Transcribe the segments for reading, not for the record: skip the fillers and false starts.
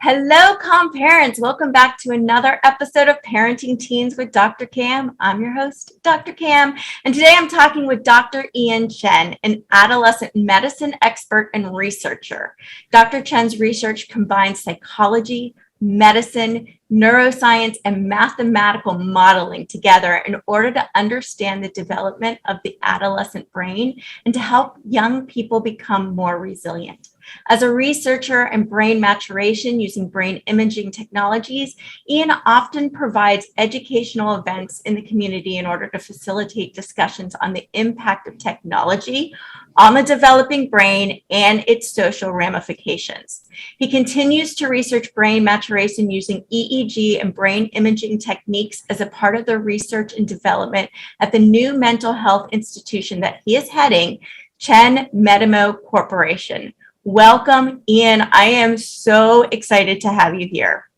Hello, parents. Welcome back to another episode of Parenting Teens with Dr. Cam. I'm your host, Dr. Cam, and today I'm talking with Dr. Ian Chen, an adolescent medicine expert and researcher. Dr. Chen's research combines psychology, medicine, neuroscience, and mathematical modeling together in order to understand the development of the adolescent brain and to help young people become more resilient. As a researcher in brain maturation using brain imaging technologies, Ian often provides educational events in the community in order to facilitate discussions on the impact of technology on the developing brain and its social ramifications. He continues to research brain maturation using EEG and brain imaging techniques as a part of the research and development at the new mental health institution that he is heading, Chen Medimo Corporation. Welcome, Ian. I am so excited to have you here.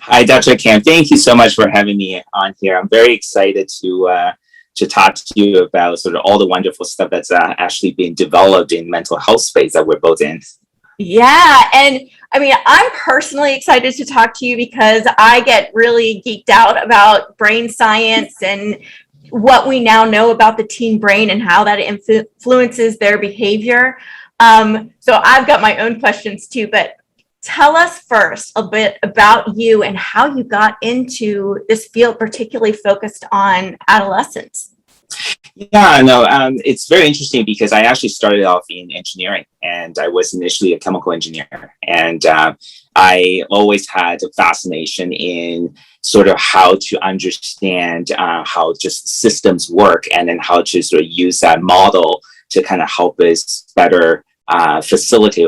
Hi, Dr. Cam. Thank you so much for having me on here. I'm very excited to talk to you about sort of all the wonderful stuff that's actually being developed in mental health space that we're both in. Yeah, and I mean, I'm personally excited to talk to you because I get really geeked out about brain science and what we now know about the teen brain and how that influences their behavior. So I've got my own questions too, but tell us first a bit about you and how you got into this field, particularly focused on adolescents. Yeah, no, it's very interesting because I actually started off in engineering and I was initially a chemical engineer. And I always had a fascination in sort of how to understand how just systems work and then how to sort of use that model to kind of help us better facilitate,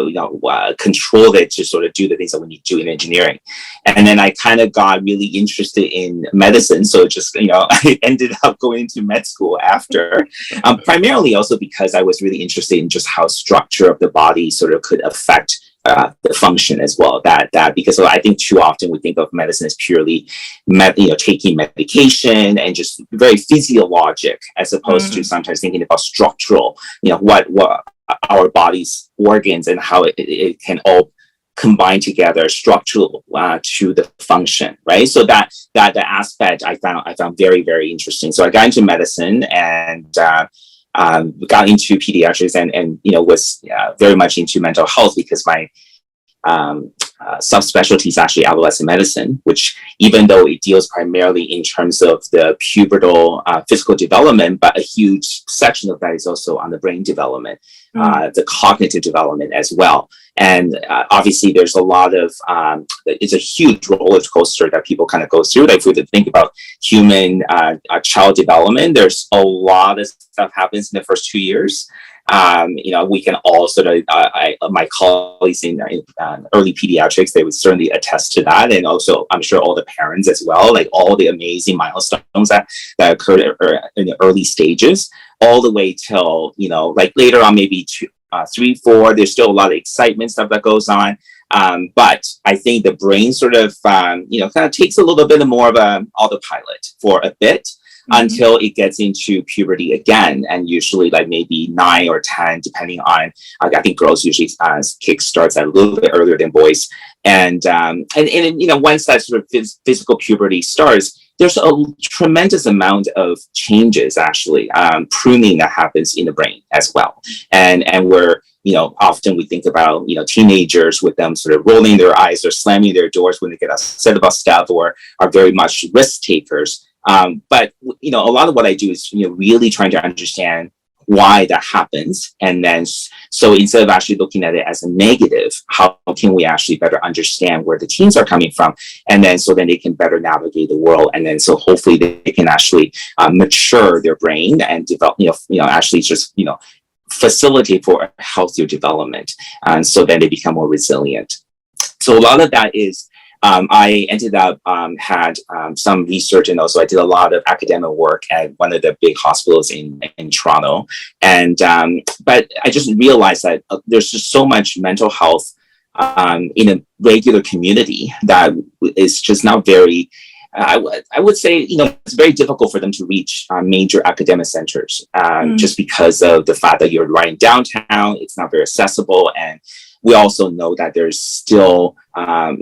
control it to sort of do the things that we need to do in engineering. And then I kind of got really interested in medicine. So just, I ended up going to med school after, primarily also because I was really interested in just how structure of the body sort of could affect the function as well. That because I think too often we think of medicine as purely, taking medication and just very physiologic, as opposed to sometimes thinking about structural. What our body's organs and how it can all combine together structural to the function, right? So that aspect I found very, very interesting. So I got into medicine and got into pediatrics and was very much into mental health because my subspecialty is actually adolescent medicine, which even though it deals primarily in terms of the pubertal physical development, but a huge section of that is also on the brain development, the cognitive development as well. And obviously there's a lot of, it's a huge roller coaster that people kind of go through. Like if we think about human child development, there's a lot of stuff happens in the first 2 years. We can all sort of, my colleagues in early pediatrics, they would certainly attest to that. And also, I'm sure all the parents as well, like all the amazing milestones that occurred in the early stages, all the way till, like later on, maybe 2, 3, 4, there's still a lot of excitement stuff that goes on. But I think the brain sort of, kind of takes a little bit more of a autopilot for a bit. Until it gets into puberty again, and usually like maybe 9 or 10, depending on. I think girls usually kick starts a little bit earlier than boys, and once that sort of physical puberty starts, there's a tremendous amount of changes actually, pruning that happens in the brain as well, and we're. Often we think about, teenagers with them sort of rolling their eyes or slamming their doors when they get upset about stuff or are very much risk takers. But a lot of what I do is, really trying to understand why that happens. And then, so instead of actually looking at it as a negative, how can we actually better understand where the teens are coming from? And then, so then they can better navigate the world. And then, so hopefully they can actually mature their brain and develop, actually just, facilitate for a healthier development. And so then they become more resilient. So a lot of that is, I ended up had some research, and also I did a lot of academic work at one of the big hospitals in Toronto. And but I just realized that there's just so much mental health in a regular community that is just not very. I would say, it's very difficult for them to reach major academic centers just because of the fact that you're right in downtown. It's not very accessible, and we also know that there's still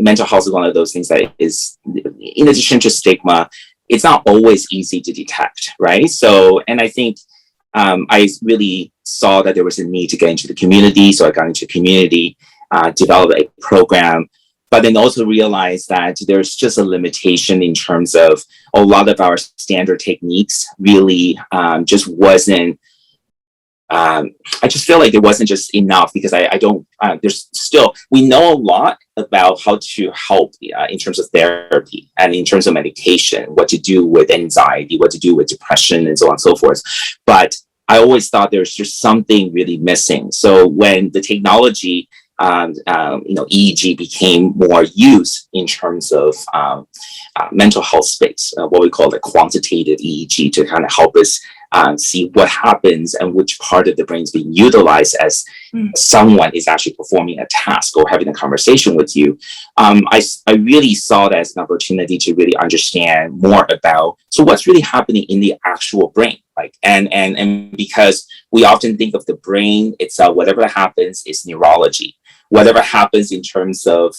mental health is one of those things that is, in addition to stigma, it's not always easy to detect, right? So, and I think I really saw that there was a need to get into the community. So I got into community, developed a program, but then also realized that there's just a limitation in terms of a lot of our standard techniques really just wasn't, I just feel like there wasn't just enough, because I don't, there's still, we know a lot about how to help in terms of therapy and in terms of medication, what to do with anxiety, what to do with depression, and so on and so forth. But I always thought there's just something really missing. So when the technology, EEG became more used in terms of mental health space, what we call the quantitative EEG, to kind of help us see what happens and which part of the brain is being utilized as someone is actually performing a task or having a conversation with you. I really saw that as an opportunity to really understand more about, so what's really happening in the actual brain, like, and because we often think of the brain itself, whatever happens is neurology. Whatever happens in terms of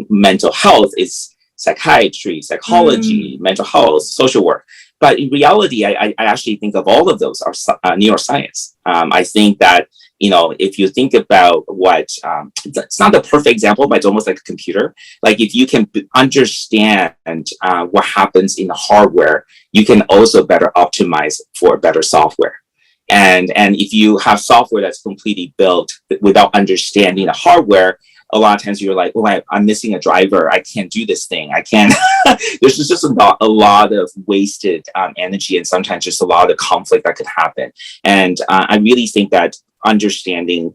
mental health is psychiatry, psychology, mental health, social work. But in reality, I actually think of all of those are neuroscience. I think that, if you think about what, it's not the perfect example, but it's almost like a computer. Like if you can understand what happens in the hardware, you can also better optimize for better software. And if you have software that's completely built without understanding the hardware, a lot of times you're like, oh, I'm missing a driver. I can't do this thing. I can't. There's just a lot of wasted energy, and sometimes just a lot of conflict that could happen. And I really think that understanding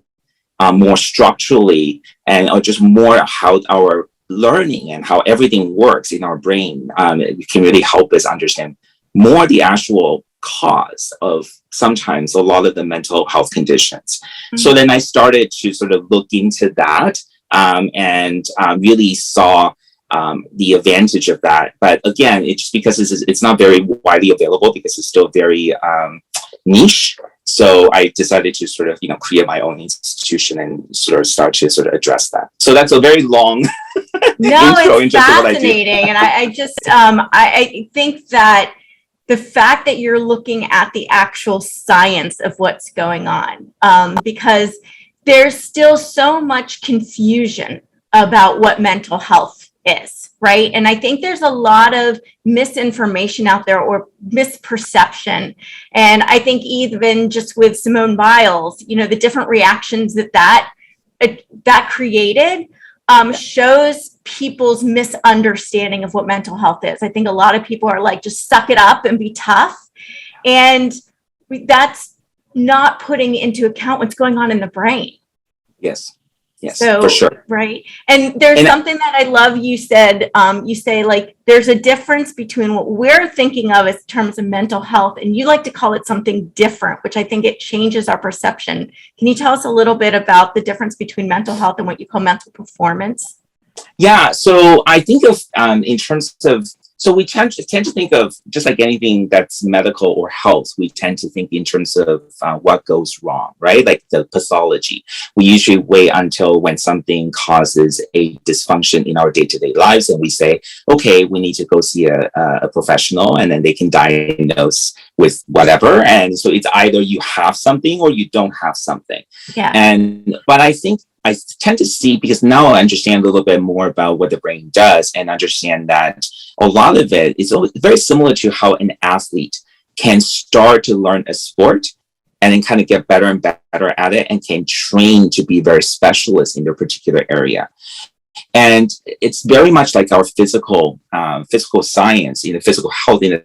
more structurally and just more how our learning and how everything works in our brain can really help us understand more the actual cause of sometimes a lot of the mental health conditions. So then I started to sort of look into that and really saw the advantage of that. But again, it's just because it's not very widely available, because it's still very niche. So I decided to sort of, create my own institution and sort of start to sort of address that. So that's a very long intro it's into what I do. fascinating. And I just, I think that the fact that you're looking at the actual science of what's going on, because there's still so much confusion about what mental health is, right? And I think there's a lot of misinformation out there, or misperception. And I think even just with Simone Biles, the different reactions that created shows people's misunderstanding of what mental health is. I think a lot of people are like, just suck it up and be tough. And that's not putting into account what's going on in the brain. Yes, So, for sure. Right. And there's something that I love you said. You say, like, there's a difference between what we're thinking of as terms of mental health, and you like to call it something different, which I think it changes our perception. Can you tell us a little bit about the difference between mental health and what you call mental performance? Yeah, so I think of in terms of, so we tend to think of, just like anything that's medical or health, we tend to think in terms of what goes wrong, right? Like the pathology. We usually wait until when something causes a dysfunction in our day-to-day lives, and we say, okay, we need to go see a professional, and then they can diagnose with whatever. And so it's either you have something or you don't have something. Yeah. But I think I tend to see, because now I understand a little bit more about what the brain does, and understand that a lot of it is very similar to how an athlete can start to learn a sport and then kind of get better and better at it, and can train to be very specialist in their particular area. And it's very much like our physical science, physical health, in a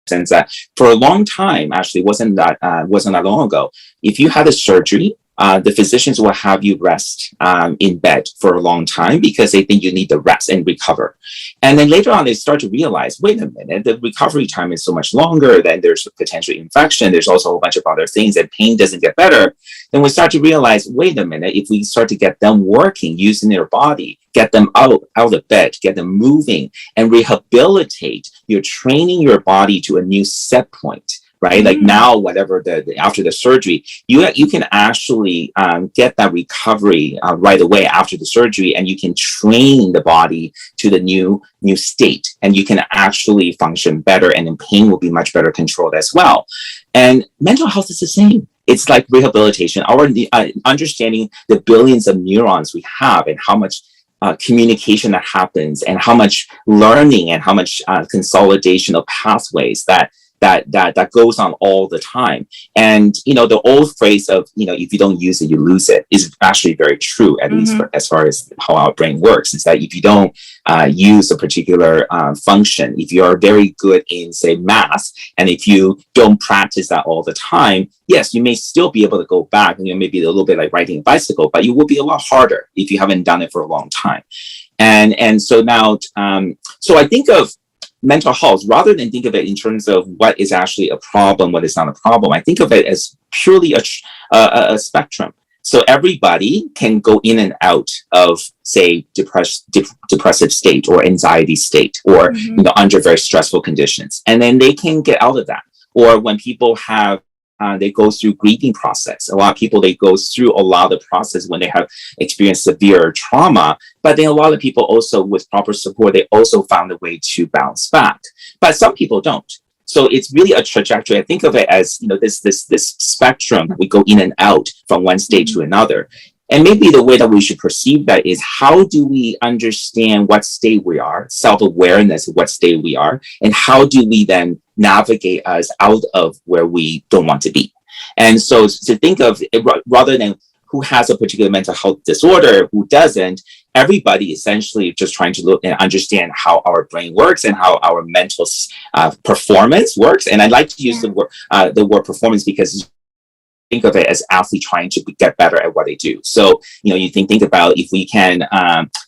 sense that for a long time, actually wasn't that long ago, if you had a surgery, the physicians will have you rest in bed for a long time, because they think you need to rest and recover. And then later on, they start to realize, wait a minute, the recovery time is so much longer. Then there's a potential infection. There's also a whole bunch of other things, and pain doesn't get better. Then we start to realize, wait a minute, if we start to get them working, using their body, get them out of bed, get them moving, and rehabilitate, you're training your body to a new set point, right? Like now, whatever after the surgery, you can actually get that recovery right away after the surgery, and you can train the body to the new state, and you can actually function better, and then pain will be much better controlled as well. And mental health is the same. It's like rehabilitation. Our understanding the billions of neurons we have, and how much communication that happens, and how much learning, and how much consolidation of pathways that goes on all the time. And the old phrase of if you don't use it, you lose it is actually very true, at least as far as how our brain works. Is that if you don't use a particular function, if you are very good in, say, math, and if you don't practice that all the time, yes, you may still be able to go back, and maybe a little bit like riding a bicycle, but it will be a lot harder if you haven't done it for a long time. And so now, so I think of mental health, rather than think of it in terms of what is actually a problem, what is not a problem, I think of it as purely a spectrum. So everybody can go in and out of, say, depressive state, or anxiety state, or under very stressful conditions, and then they can get out of that. Or when people have they go through grieving process. A lot of people, they go through a lot of process when they have experienced severe trauma, but then a lot of people also, with proper support, they also found a way to bounce back. But some people don't. So it's really a trajectory. I think of it as, this spectrum. We go in and out from one state to another. And maybe the way that we should perceive that is, how do we understand what state we are, self-awareness of what state we are, and how do we then navigate us out of where we don't want to be? And so to think of it, rather than who has a particular mental health disorder, who doesn't, everybody essentially just trying to look and understand how our brain works and how our mental performance works. And I like to use the word performance, because think of it as athletes trying to get better at what they do. So, you think about, if we can,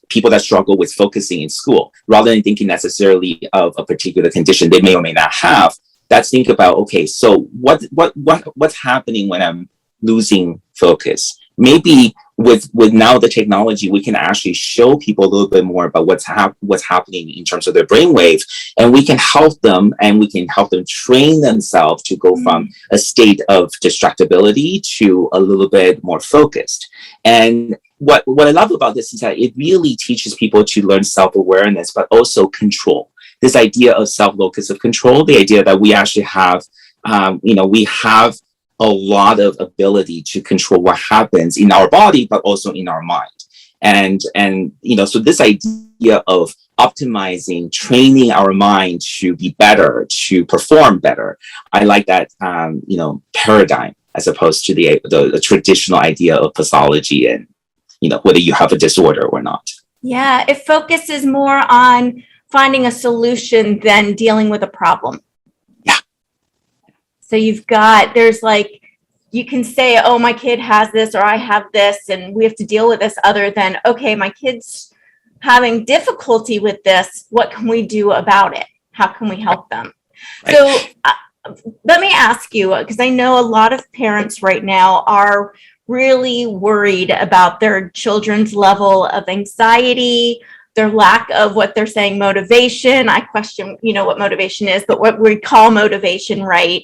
people that struggle with focusing in school, rather than thinking necessarily of a particular condition they may or may not have, let's think about, okay, so what's happening when I'm losing focus? Maybe with now the technology, we can actually show people a little bit more about what's happening in terms of their brainwave, and we can help them, and we can help them train themselves to go from a state of distractibility to a little bit more focused. And what I love about this is that it really teaches people to learn self-awareness, but also control. This idea of self-locus of control, the idea that we actually have, we have a lot of ability to control what happens in our body, but also in our mind. And so this idea of optimizing, training our mind to be better, to perform better, I like that, paradigm, as opposed to the traditional idea of pathology and, whether you have a disorder or not. Yeah, it focuses more on finding a solution than dealing with a problem. So there's like, you can say, oh, my kid has this, or I have this, and we have to deal with this, other than, okay, my kid's having difficulty with this. What can we do about it? How can we help them? Right. So let me ask you, because I know a lot of parents right now are really worried about their children's level of anxiety, their lack of what they're saying motivation. I question, what motivation is, but what we call motivation, right?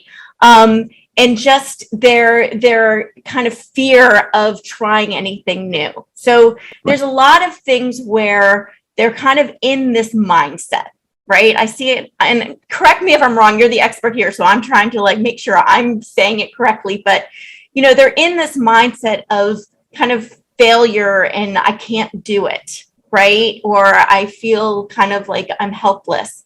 And just their kind of fear of trying anything new. So there's a lot of things where they're kind of in this mindset, right? I see it, and correct me if I'm wrong, you're the expert here, so I'm trying to make sure I'm saying it correctly, but they're in this mindset of kind of failure, and I can't do it, right? Or I feel kind of like I'm helpless.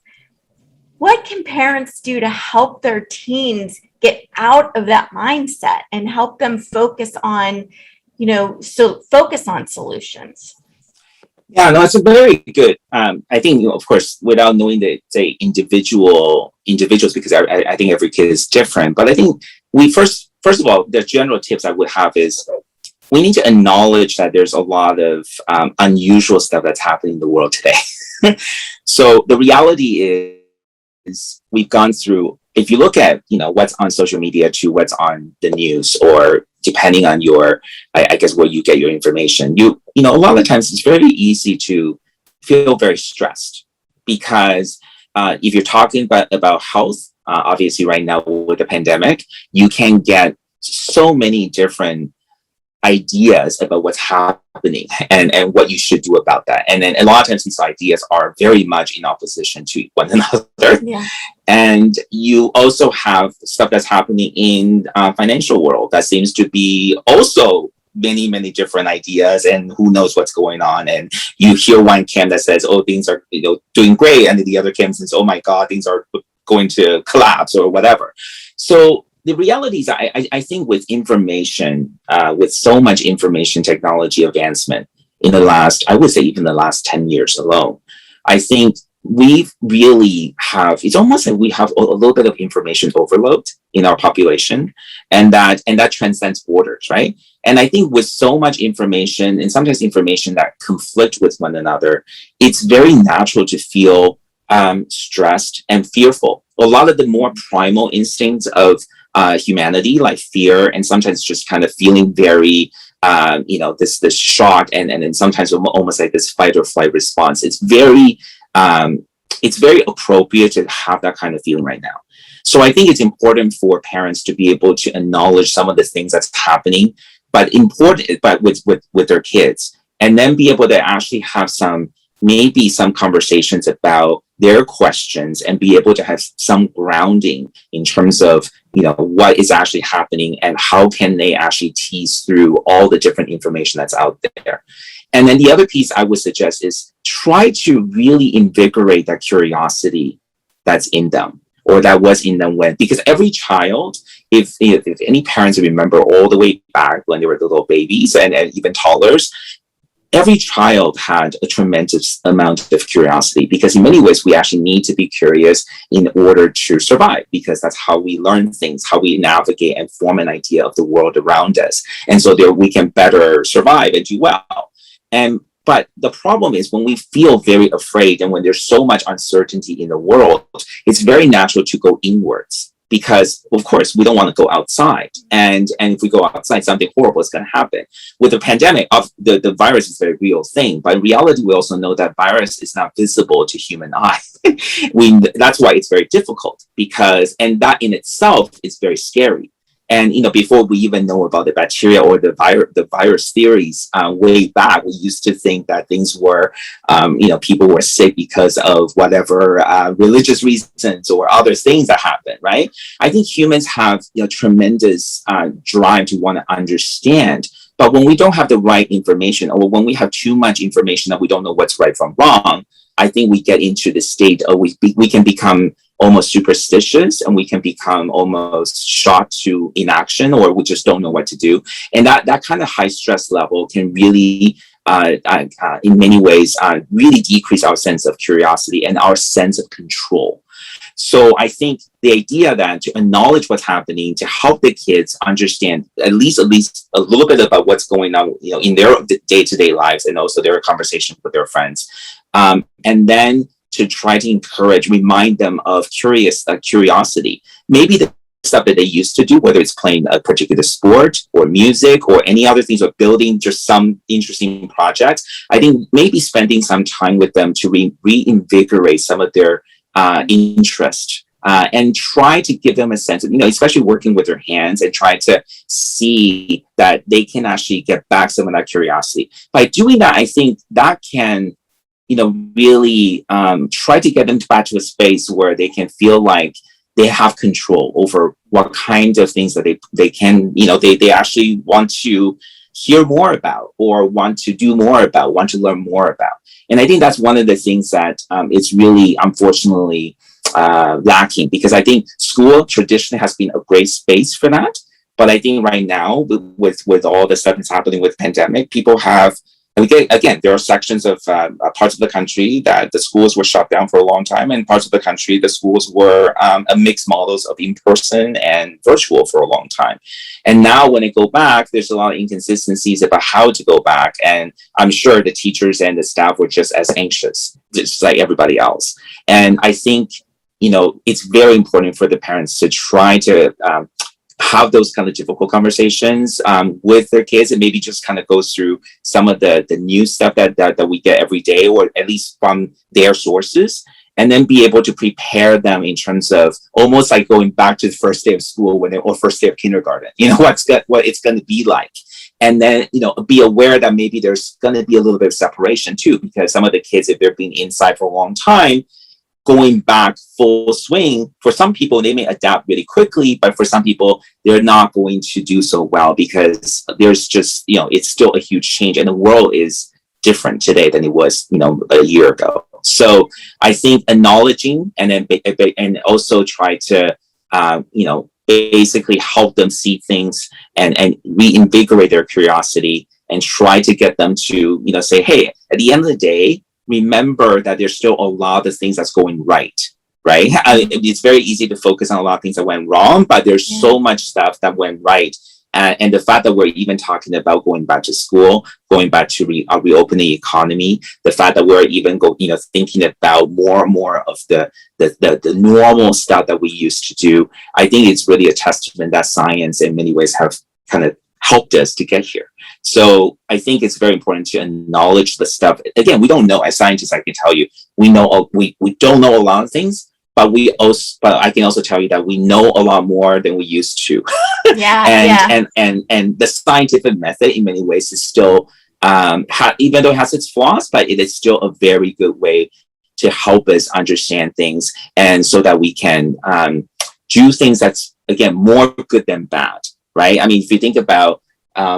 What can parents do to help their teens get out of that mindset and help them focus on, focus on solutions? Yeah, no, it's a very good. I think, of course, without knowing the individuals, because I think every kid is different. But I think first of all, the general tips I would have is, we need to acknowledge that there's a lot of unusual stuff that's happening in the world today. So the reality is we've gone through, if you look at, what's on social media to what's on the news, or depending on your, I guess, where you get your information, a lot of times it's very easy to feel very stressed, because if you're talking about health, obviously right now with the pandemic, you can get so many different ideas about what's happening and what you should do about that. And then a lot of times these ideas are very much in opposition to one another. Yeah. And you also have stuff that's happening in financial world that seems to be also many different ideas, and who knows what's going on. And you hear one camp that says, oh, things are doing great, and then the other camp says, oh my god, things are going to collapse or whatever. So the reality is, I think with information, with so much information technology advancement in the last, I would say even the last 10 years alone, I think we really have, it's almost like we have a little bit of information overload in our population, and that transcends borders, right? And I think with so much information, and sometimes information that conflict with one another, it's very natural to feel stressed and fearful. A lot of the more primal instincts of humanity, like fear, and sometimes just kind of feeling very this shock, and then sometimes almost like this fight or flight response. It's very appropriate to have that kind of feeling right now. So I think it's important for parents to be able to acknowledge some of the things that's happening, but with their kids, and then be able to actually have maybe some conversations about their questions, and be able to have some grounding in terms of what is actually happening, and how can they actually tease through all the different information that's out there. And then the other piece I would suggest is try to really invigorate that curiosity that's in them, or that was in them because every child, if any parents remember all the way back when they were little babies and even toddlers, every child had a tremendous amount of curiosity, because in many ways we actually need to be curious in order to survive, because that's how we learn things, how we navigate and form an idea of the world around us. And so there we can better survive and do well. But the problem is, when we feel very afraid and when there's so much uncertainty in the world, it's very natural to go inwards, because of course we don't want to go outside, and if we go outside, something horrible is going to happen. With the pandemic, the virus is a very real thing, but in reality we also know that virus is not visible to human eye. That's why it's very difficult, and that in itself is very scary. And before we even know about the bacteria or the virus theories, way back, we used to think that things were, people were sick because of whatever religious reasons or other things that happen, right? I think humans have tremendous drive to want to understand. But when we don't have the right information, or when we have too much information that we don't know what's right from wrong, I think we get into the state of we can become almost superstitious, and we can become almost shocked to inaction, or we just don't know what to do. And that kind of high stress level can really, in many ways, really decrease our sense of curiosity and our sense of control. So I think the idea that to acknowledge what's happening, to help the kids understand at least a little bit about what's going on, in their day-to-day lives, and also their conversation with their friends, and then to try to remind them of curiosity. Maybe the stuff that they used to do, whether it's playing a particular sport or music or any other things, or building just some interesting projects. I think maybe spending some time with them to reinvigorate some of their interest, and try to give them a sense of, especially working with their hands, and try to see that they can actually get back some of that curiosity. By doing that, I think that can really try to get them back to a space where they can feel like they have control over what kind of things that they can, they actually want to hear more about, or want to do more about, want to learn more about. And I think that's one of the things that is really, unfortunately, lacking, because I think school traditionally has been a great space for that. But I think right now, with all the stuff that's happening with pandemic, people have, again, there are sections of parts of the country that the schools were shut down for a long time, and parts of the country, the schools were a mixed models of in-person and virtual for a long time. And now when they go back, there's a lot of inconsistencies about how to go back. And I'm sure the teachers and the staff were just as anxious, just like everybody else. And I think, it's very important for the parents to try to have those kind of difficult conversations with their kids, and maybe just kind of go through some of the new stuff that we get every day, or at least from their sources, and then be able to prepare them in terms of almost like going back to the first day of school or first day of kindergarten, what it's going to be like. And then, be aware that maybe there's going to be a little bit of separation too, because some of the kids, if they're being inside for a long time, going back full swing, for some people, they may adapt really quickly, but for some people, they're not going to do so well because there's just, it's still a huge change, and the world is different today than it was, a year ago. So I think acknowledging and also try to, basically help them see things and reinvigorate their curiosity and try to get them to, say, hey, at the end of the day, remember that there's still a lot of things that's going right. It's very easy to focus on a lot of things that went wrong, but there's so much stuff that went right. And the fact that we're even talking about going back to school, going back to reopen the economy, the fact that we're even thinking about more and more of the normal stuff that we used to do, I think it's really a testament that science in many ways have kind of helped us to get here. So I think it's very important to acknowledge the stuff. Again, we don't know, as scientists, I can tell you, we don't know a lot of things, but I can also tell you that we know a lot more than we used to. And the scientific method in many ways is still, even though it has its flaws, but it is still a very good way to help us understand things, and so that we can do things that's, again, more good than bad, right? I mean, if you think about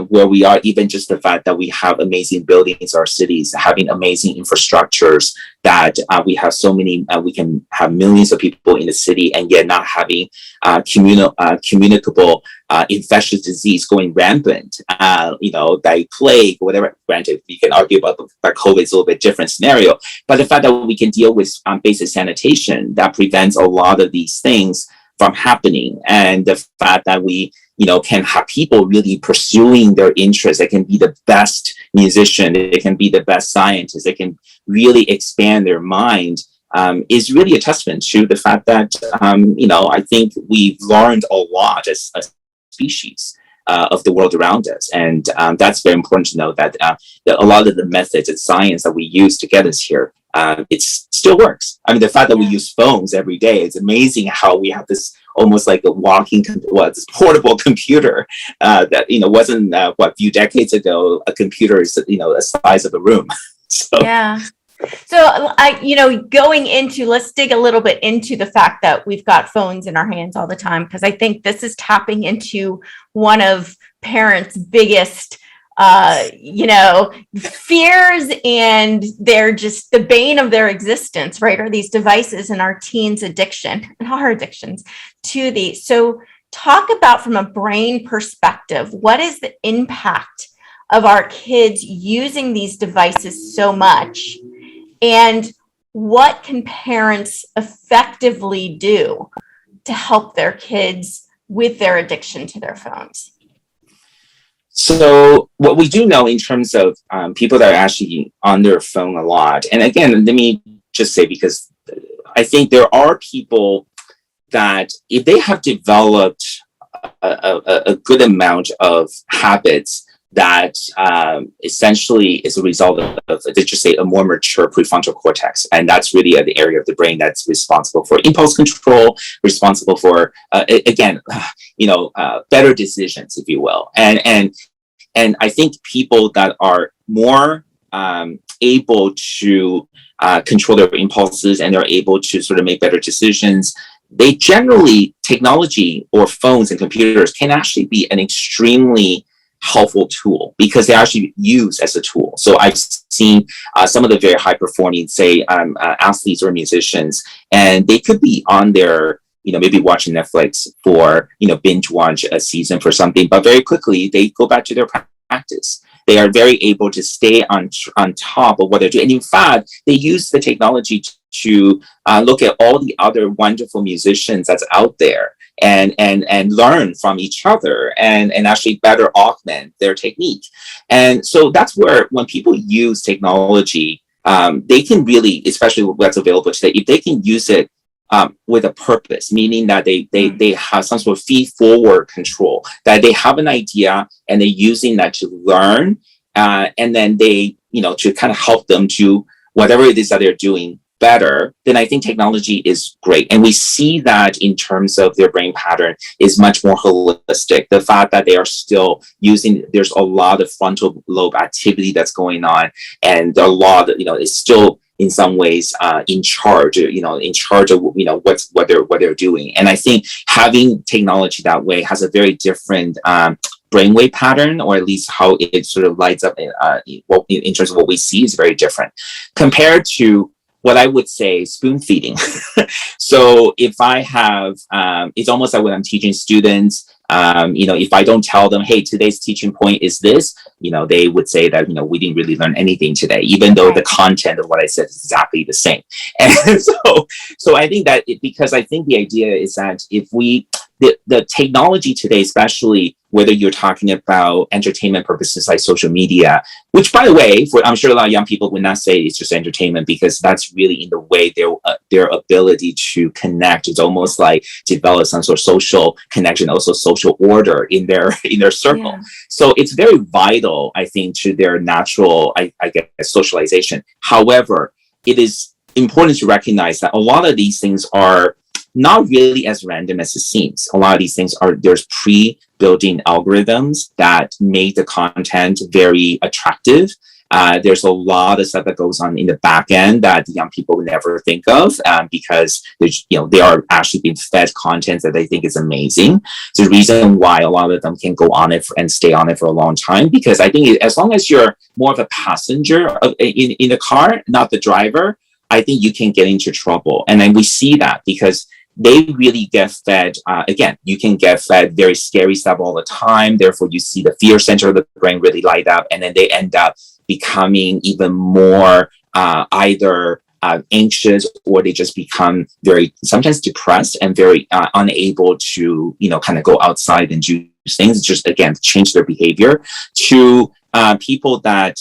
where we are, even just the fact that we have amazing buildings in our cities, having amazing infrastructures, that we have so many, we can have millions of people in the city, and yet not having communicable infectious disease going rampant, like plague or whatever. Granted, we can argue about COVID is a little bit different scenario, but the fact that we can deal with basic sanitation that prevents a lot of these things from happening, and the fact that we can have people really pursuing their interests. They can be the best musician, they can be the best scientist, they can really expand their mind, is really a testament to the fact that, I think we've learned a lot as a species of the world around us. And that's very important to know that a lot of the methods and science that we use to get us here, it still works. I mean, the fact that we use phones every day, it's amazing how we have this almost like a walking, this portable computer that, wasn't, a few decades ago, a computer is, the size of a room. So. Yeah. So let's dig a little bit into the fact that we've got phones in our hands all the time, because I think this is tapping into one of parents' biggest fears, and they're just the bane of their existence, right? Are these devices and our teens' addiction and our addictions to these. So talk about, from a brain perspective, what is the impact of our kids using these devices so much, and what can parents effectively do to help their kids with their addiction to their phones? So what we do know in terms of people that are actually on their phone a lot, and again, let me just say, because I think there are people that if they have developed a good amount of habits that essentially is a result of, let's just say, a more mature prefrontal cortex. And that's really the area of the brain that's responsible for impulse control, responsible for, better decisions, if you will. And I think people that are more able to control their impulses, and they're able to sort of make better decisions, they generally, technology or phones and computers can actually be an extremely helpful tool, because they're actually used as a tool. So I've seen some of the very high performing, say, athletes or musicians, and they could be on their, maybe watching Netflix for, binge watch a season for something, but very quickly they go back to their practice. They are very able to stay on top of what they're doing. And in fact, they use the technology to look at all the other wonderful musicians that's out there, and learn from each other, and actually better augment their technique. And so that's where, when people use technology, they can really, especially what's available today, if they can use it with a purpose, meaning that they have some sort of feed forward control, that they have an idea and they're using that to learn, and then they, to kind of help them to whatever it is that they're doing better, then I think technology is great. And we see that in terms of their brain pattern is much more holistic. The fact that they are still using, there's a lot of frontal lobe activity that's going on, and a lot of, is still in some ways in charge, in charge of, what they're doing. And I think having technology that way has a very different brainwave pattern, or at least how it sort of lights up in terms of what we see is very different compared to what I would say spoon feeding. So if I have, it's almost like when I'm teaching students, if I don't tell them, hey, today's teaching point is this, they would say that, we didn't really learn anything today, even though the content of what I said is exactly the same. And so I think that because I think the idea is that if the technology today, especially whether you're talking about entertainment purposes like social media, which, by the way, I'm sure a lot of young people would not say it's just entertainment, because that's really in the way their ability to connect. It's almost like develop some sort of social connection, also social order in their circle. Yeah. So it's very vital, I think, to their natural, I guess, socialization. However, it is important to recognize that a lot of these things are not really as random as it seems. A lot of these things there's pre-built-in algorithms that make the content very attractive. There's a lot of stuff that goes on in the back end that the young people would never think of, because they are actually being fed content that they think is amazing. It's the reason why a lot of them can go on it and stay on it for a long time, because I think as long as you're more of a passenger in the car, not the driver, I think you can get into trouble. And then we see that because they really get fed, again, you can get fed very scary stuff all the time. Therefore, you see the fear center of the brain really light up, and then they end up becoming even more either anxious, or they just become very sometimes depressed and very unable to, kind of go outside and do things, just, again, change their behavior to people that,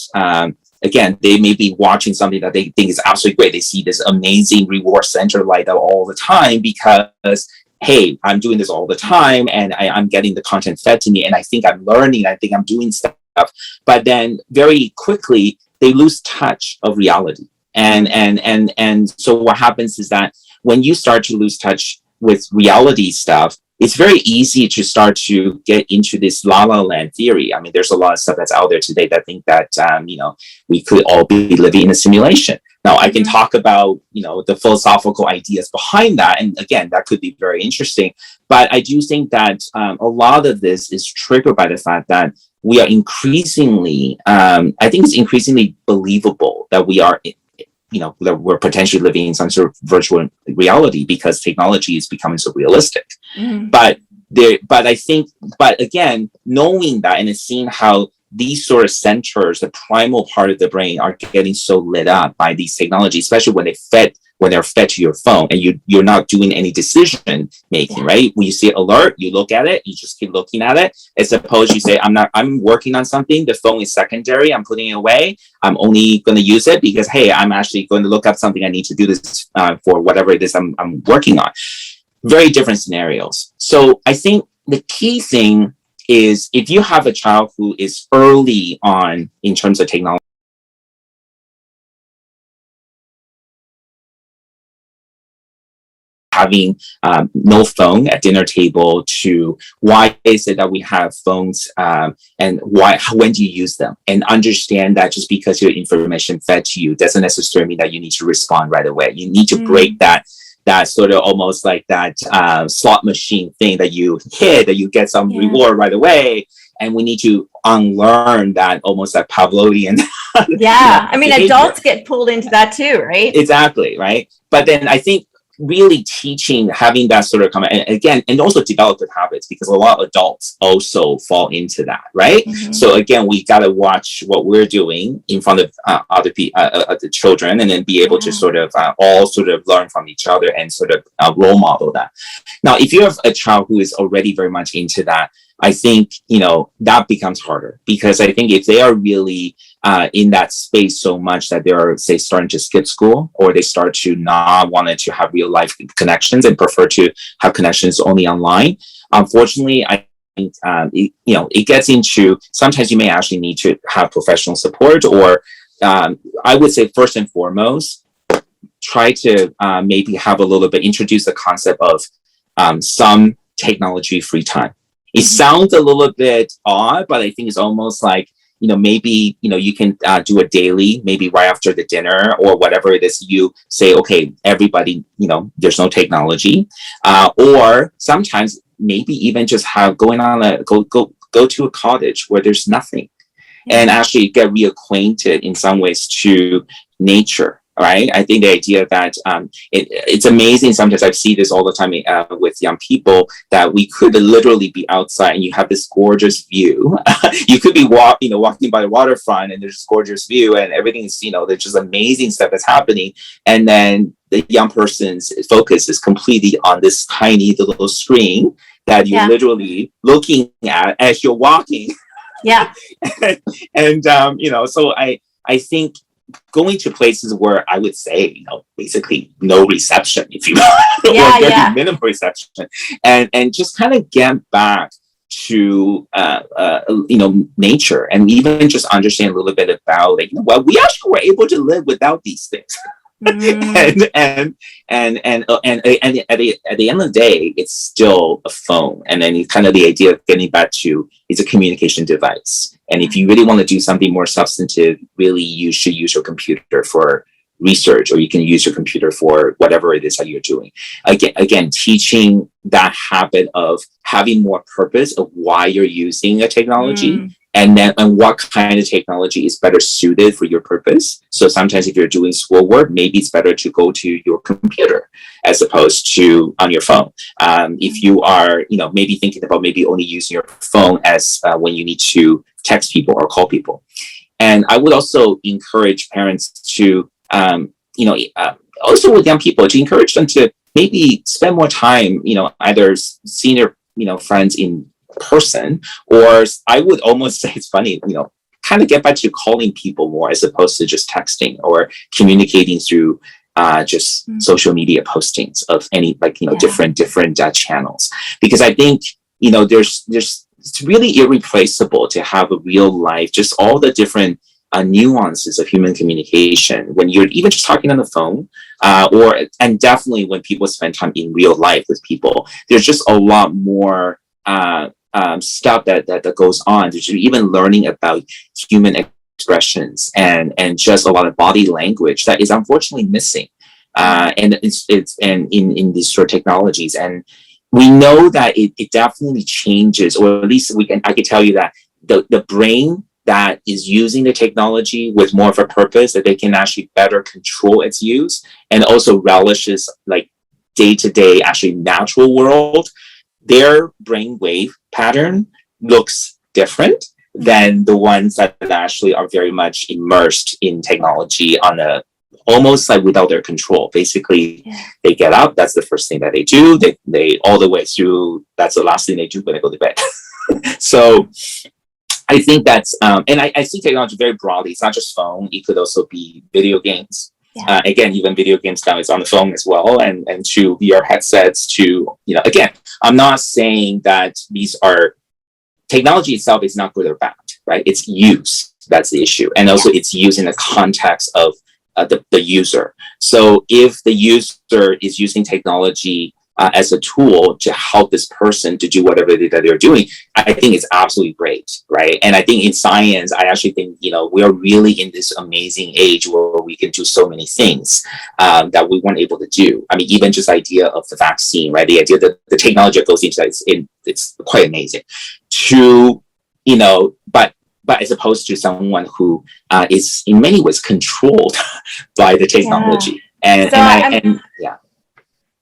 again, they may be watching something that they think is absolutely great. They see this amazing reward center light up all the time because, hey, I'm doing this all the time and I'm getting the content fed to me, and I think I'm learning, I think I'm doing stuff. But then very quickly, they lose touch of reality. And so what happens is that when you start to lose touch with reality stuff, it's very easy to start to get into this la la land theory. I mean, there's a lot of stuff that's out there today that think that, we could all be living in a simulation. Now, I can talk about, the philosophical ideas behind that. And again, that could be very interesting. But I do think that a lot of this is triggered by the fact that we are increasingly, I think it's increasingly believable that we are, that we're potentially living in some sort of virtual reality because technology is becoming so realistic. Mm-hmm. But again, knowing that and seeing how these sort of centers, the primal part of the brain, are getting so lit up by these technologies, especially when they're fed to your phone and you're not doing any decision making, right? When you see it alert, you look at it, you just keep looking at it. As opposed you say, I'm working on something, the phone is secondary, I'm putting it away. I'm only going to use it because, hey, I'm actually going to look up something I need to do this for whatever it is I'm working on. Very different scenarios. So I think the key thing is if you have a child who is early on in terms of technology, having no phone at dinner table, to why is it that we have phones, and when do you use them, and understand that just because your information fed to you doesn't necessarily mean that you need to respond right away. You need to break that sort of almost like that slot machine thing that you hit, that you get some reward right away. And we need to unlearn that almost like Pavlovian. Yeah. I mean, behavior. Adults get pulled into that too, right? Exactly. Right. But then I think really teaching, having that sort of comment, and again, and also develop good habits, because a lot of adults also fall into that, right? Mm-hmm. So again, we got to watch what we're doing in front of other people, the children, and then be able to sort of all sort of learn from each other and sort of role model that. Now, if you have a child who is already very much into that, I think, that becomes harder, because I think if they are really in that space so much that they're, say, starting to skip school, or they start to not want to have real life connections and prefer to have connections only online, unfortunately, I think, it gets into, sometimes you may actually need to have professional support, or I would say first and foremost, try to maybe have a little bit, introduce the concept of some technology free time. It sounds a little bit odd, but I think it's almost like, maybe, you can do a daily, maybe right after the dinner or whatever it is, you say, okay, everybody, there's no technology. Or sometimes maybe even just going on go to a cottage where there's nothing and actually get reacquainted in some ways to nature. Right. I think the idea that it's amazing. Sometimes I see this all the time with young people that we could literally be outside and you have this gorgeous view. You could be walking by the waterfront and there's this gorgeous view and everything's, there's just amazing stuff that's happening. And then the young person's focus is completely on this tiny little screen that you're literally looking at as you're walking. Yeah. And, so I think going to places where I would say, basically no reception, if you will, or minimal reception, and just kind of get back to nature, and even just understand a little bit about we actually were able to live without these things. And at the end of the day, it's still a phone, and then kind of the idea of getting back to it's a communication device. And if you really want to do something more substantive, really you should use your computer for research, or you can use your computer for whatever it is that you're doing. Again, teaching that habit of having more purpose of why you're using a technology. And what kind of technology is better suited for your purpose. So sometimes if you're doing schoolwork, maybe it's better to go to your computer as opposed to on your phone. If you are, maybe thinking about maybe only using your phone as when you need to text people or call people. And I would also encourage parents to, also with young people, to encourage them to maybe spend more time, either seeing their, friends in person, or I would almost say it's funny, kind of get back to calling people more as opposed to just texting or communicating through just social media postings of any different channels. Because I think there's it's really irreplaceable to have a real life, just all the different nuances of human communication when you're even just talking on the phone, and definitely when people spend time in real life with people. There's just a lot more stuff that goes on. There's even learning about human expressions and just a lot of body language that is unfortunately missing. And it's in these sort of technologies. And we know that it definitely changes, or at least I can tell you that the brain that is using the technology with more of a purpose, that they can actually better control its use and also relishes like day-to-day actually natural world, their brainwave pattern looks different than the ones that actually are very much immersed in technology on a almost like without their control. Basically, they get up, that's the first thing that they do. They all the way through, that's the last thing they do when they go to bed. So I think that's, and I see technology very broadly. It's not just phone. It could also be video games. Again, even video games now is on the phone as well, and to VR headsets, to, again, I'm not saying that these are, technology itself is not good or bad, right? It's use, that's the issue. And also it's used in the context of the user. So if the user is using technology as a tool to help this person to do whatever it is that they're doing, I think it's absolutely great, right? And I think in science, I actually think, we are really in this amazing age where we can do so many things that we weren't able to do. I mean, even just idea of the vaccine, right? The idea that the technology that goes into that, it's quite amazing. But as opposed to someone who is in many ways controlled by the technology.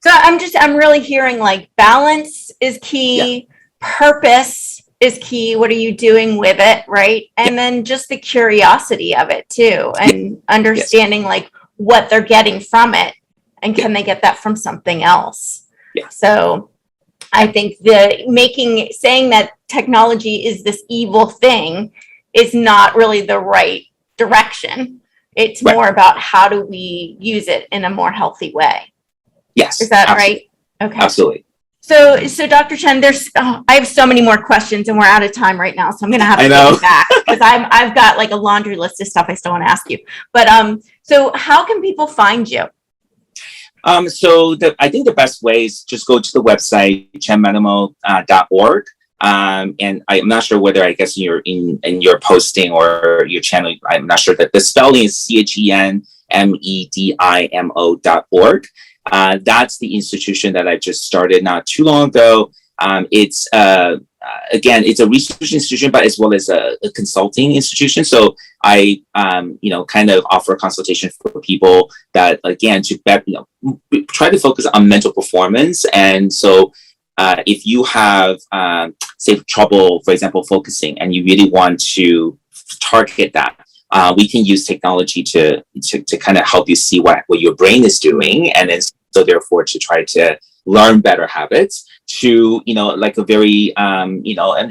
So I'm really hearing like balance is key, purpose is key. What are you doing with it, right? And then just the curiosity of it too, and understanding like what they're getting from it, and can they get that from something else? So I think saying that technology is this evil thing is not really the right direction. It's more about how do we use it in a more healthy way. Yes. Is that right? Okay. Absolutely. So Dr. Chen, I have so many more questions and we're out of time right now. So I'm going to have to get back because I've got like a laundry list of stuff I still want to ask you. But so how can people find you? I think the best way is just go to the website, chenmedical.org. And I'm not sure whether, I guess, in your posting or your channel, I'm not sure that the spelling is ChenMedimo.org. That's the institution that I just started not too long ago. It's again, it's a research institution, but as well as a consulting institution. So I, kind of offer a consultation for people that, again, to try to focus on mental performance. And so if you have, say, trouble, for example, focusing, and you really want to target that, we can use technology to kind of help you see what your brain is doing, and then so therefore to try to learn better habits. To like a very an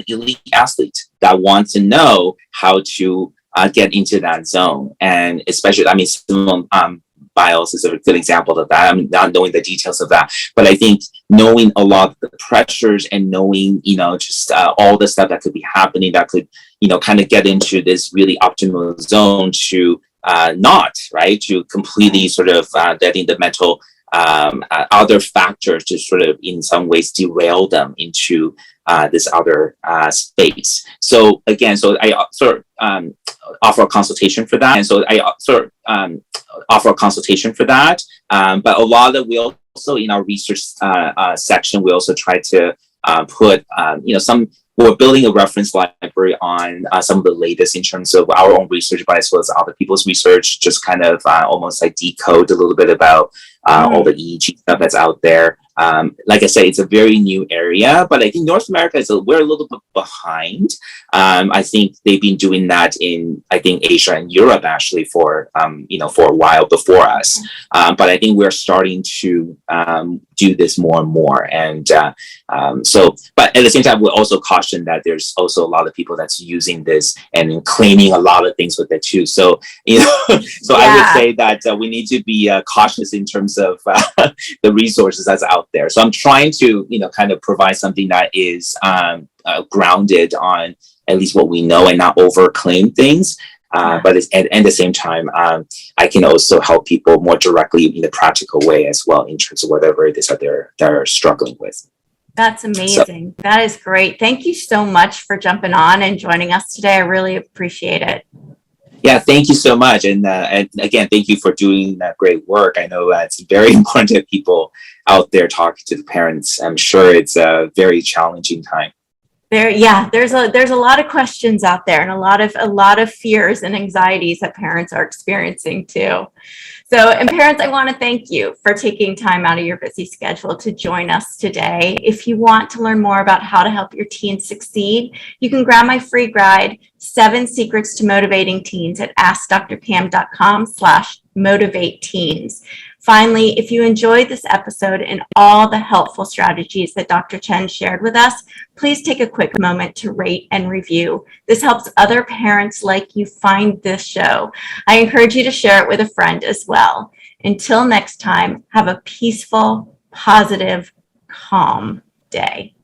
elite athlete that wants to know how to get into that zone, and especially, I mean, Simone Biles is a good example of that. I mean, not knowing the details of that, but I think knowing a lot of the pressures and knowing, just all the stuff that could be happening that could, kind of get into this really optimal zone to to completely sort of letting the mental other factors to sort of in some ways derail them into this other space. So again, so I sort of offer a consultation for that. But a lot of we also, in our research section, we also try to put we're building a reference library on some of the latest in terms of our own research, but as well as other people's research, just kind of almost like decode a little bit about all the EEG stuff that's out there. Like I say, it's a very new area, but I think North America we're a little bit behind. I think they've been doing that in, I think, Asia and Europe actually for a while before us. But I think we're starting to do this more and more. And but at the same time, we'll also caution that there's also a lot of people that's using this and claiming a lot of things with it too. So, I would say that we need to be cautious in terms of the resources that's out there. So I'm trying to, kind of provide something that is grounded on at least what we know and not overclaim things. But at the same time, I can also help people more directly in a practical way as well in terms of whatever it is that they're struggling with. That's amazing. That is great. Thank you so much for jumping on and joining us today. I really appreciate it. Yeah, thank you so much. And again, thank you for doing that great work. I know it's very important to people out there talking to the parents. I'm sure it's a very challenging time. There's a lot of questions out there and a lot of fears and anxieties that parents are experiencing too. So, and parents, I want to thank you for taking time out of your busy schedule to join us today. If you want to learn more about how to help your teens succeed, you can grab my free guide, 7 Secrets to Motivating Teens, at askdrcam.com/motivate-teens. Finally, if you enjoyed this episode and all the helpful strategies that Dr. Chen shared with us, please take a quick moment to rate and review. This helps other parents like you find this show. I encourage you to share it with a friend as well. Until next time, have a peaceful, positive, calm day.